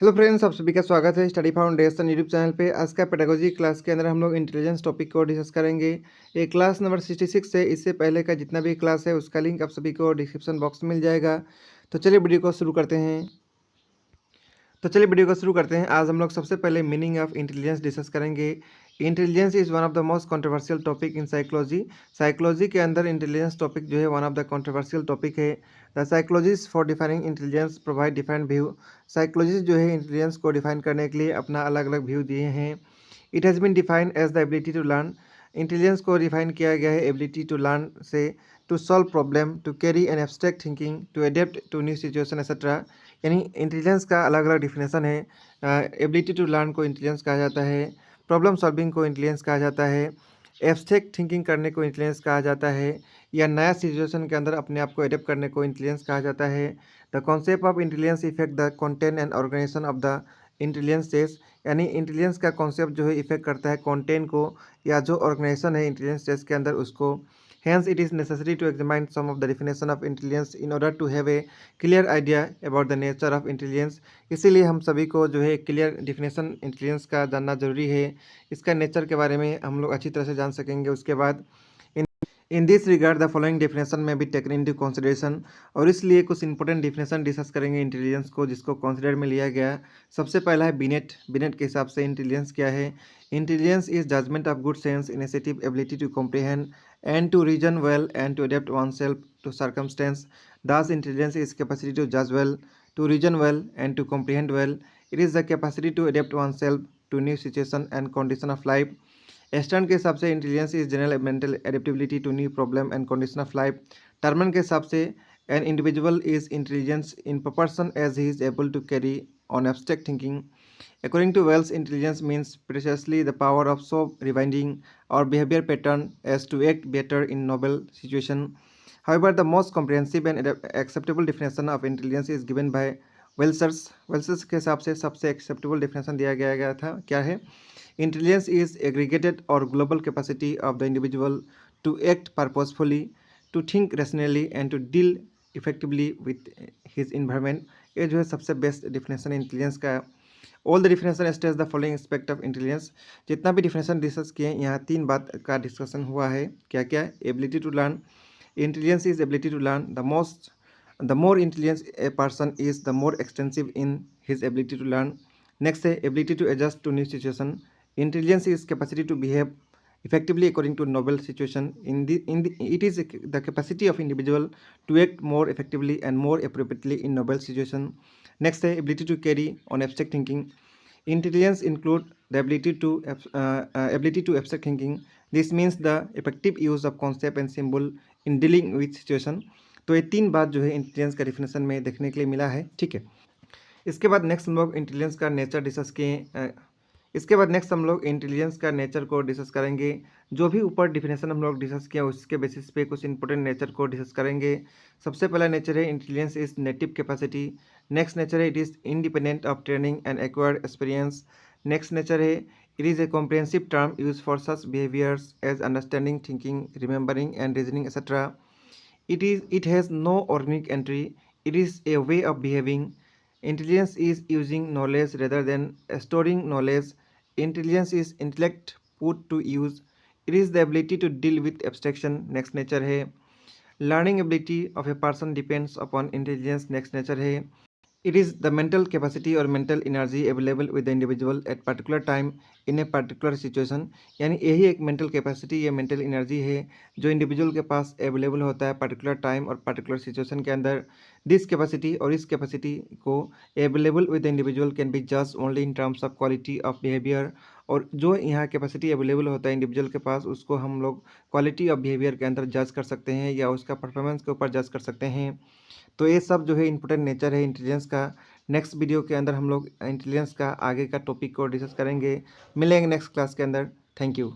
Hello friends, आप सभी का स्वागत है स्टडी फाउंडेशन यूट्यूब चैनल पे। आज का पेडागोजी क्लास के अंदर हम लोग इंटेलिजेंस टॉपिक को डिस्कस करेंगे। ये क्लास नंबर 66 है। इससे पहले का जितना भी क्लास है उसका लिंक आप सभी को डिस्क्रिप्शन बॉक्स में मिल जाएगा। तो चलिए वीडियो को शुरू करते हैं। आज हम लोग सबसे पहले मीनिंग ऑफ इंटेलिजेंस डिस्कस करेंगे। Intelligence is one of the most controversial topic in psychology. Psychology के अंदर इंटेलिजेंस टॉपिक जो है one of the controversial topic है। The psychologist for defining intelligence provide defined view. Psychologist जो है intelligence को define करने के लिए अपना अलग अलग व्यू दिए हैं। It has been defined as the ability to learn. Intelligence को डिफाइन किया गया है एबिलिटी टू लर्न से, to solve problem, to carry an abstract thinking, to adapt to new situation etcetera. यानी इंटेलिजेंस का अलग अलग डिफिनेशन है। एबिलिटी टू लर्न को इंटेलिजेंस कहा जाता है, प्रॉब्लम सॉल्विंग को इंटेलिजेंस कहा जाता है, एब्स्ट्रैक्ट थिंकिंग करने को इंटेलिजेंस कहा जाता है, या नया सिचुएशन के अंदर अपने आप को एडेप्ट करने को इंटेलिजेंस कहा जाता है। The concept of intelligence effect the content and organization of the intelligence test. यानी इंटेलिजेंस का कॉन्सेप्ट जो है इफेक्ट करता है कंटेंट को या जो ऑर्गेनाइजेशन है इंटेलिजेंस टेस्ट के अंदर उसको। Hence, it is necessary to examine some of the definition of intelligence in order to have a clear idea about the nature of intelligence। इसीलिए हम सभी को जो है क्लियर डिफिनेशन इंटेलिजेंस का जानना जरूरी है। इसका नेचर के बारे में हम लोग अच्छी तरह से जान सकेंगे। उसके बाद in this regard the following definition में भी टेकन इनटू कंसिडरेशन। और इसलिए कुछ इंपॉर्टेंट डिफिनेशन डिस्कस करेंगे इंटेलिजेंस को जिसको कंसिडर में लिया गया। सबसे पहला है बिनेट। बिनेट के हिसाब से इंटेलिजेंस क्या है? Intelligence is judgement of good sense, initiative, ability to comprehend and to reason well and to adapt oneself to circumstance. Thus, intelligence is capacity to judge well, to reason well, and to comprehend well. It is the capacity to adapt oneself to new situation and condition of life. Stern के हिसाब से intelligence is general mental adaptability to new problem and condition of life. Terman के हिसाब से an individual is intelligence in proportion as he is able to carry on abstract thinking. According to Wells, intelligence means precisely the power of so rewinding our behavior pattern as to act better in novel situation. However, the most comprehensive and acceptable definition of intelligence is given by वेल्सर्स। वेल्सर्स के हिसाब से सबसे acceptable definition दिया गया था। क्या है? Intelligence is aggregated और global capacity of the individual to act purposefully, to think rationally and to deal effectively with his environment. ये जो है सबसे बेस्ट डिफिनेशन इंटेलिजेंस का। All the definition stage the following aspect of intelligence. जितना भी definition discuss किए यहाँ तीन बात का डिस्कशन हुआ है। क्या क्या? Ability to learn. Intelligence is ability to learn. The more intelligent a person is, the more extensive in his ability to learn. Next है ability to adjust to new situation. Intelligence is capacity to behave effectively according to novel situation. It is the capacity of individual to act more effectively and more appropriately in novel situation. Next है ability to carry on abstract thinking. Intelligence include the ability to abstract thinking. This means the effective use of concept and symbol in dealing with situation. तो ये तीन बात जो है intelligence का definition में देखने के लिए मिला है। ठीक है, इसके बाद नेक्स्ट हम लोग इंटेलिजेंस का नेचर डिस्कस किए। इसके बाद नेक्स्ट हम लोग इंटेलिजेंस का नेचर को डिस्कस करेंगे। जो भी ऊपर डिफिनेशन हम लोग डिस्कस किया उसके बेसिस पे कुछ इंपॉर्टेंट नेचर को डिस्कस करेंगे। सबसे पहला नेचर है intelligence is native capacity. Next nature है it is independent of training and acquired experience. Next nature है it is a comprehensive term use for such behaviours as understanding, thinking, remembering and reasoning et cetera. It has no organic entry. It is a way of behaving. Intelligence is using knowledge rather than storing knowledge. Intelligence is intellect put to use. It is the ability to deal with abstraction. Next nature है learning ability of a person depends upon intelligence. Next nature है it is the mental capacity or mental energy available with the individual at particular time in a particular situation। यानी यही एक mental capacity या mental energy है जो individual के पास available होता है पर्टिकुलर टाइम और पर्टिकुलर सिचुएशन के अंदर। दिस कैपेसिटी और इस कैपेसिटी को available with the individual can be जज only in terms of quality of behaviour. और जो यहाँ कैपेसिटी अवेलेबल होता है इंडिविजुअल के पास उसको हम लोग क्वालिटी ऑफ बिहेवियर के अंदर जज कर सकते हैं या उसका परफॉर्मेंस के ऊपर जज कर सकते हैं। तो ये सब जो है इंपॉर्टेंट नेचर है इंटेलिजेंस का। नेक्स्ट वीडियो के अंदर हम लोग इंटेलिजेंस का आगे का टॉपिक को डिस्कस करेंगे। मिलेंगे नेक्स्ट क्लास के अंदर। Thank you.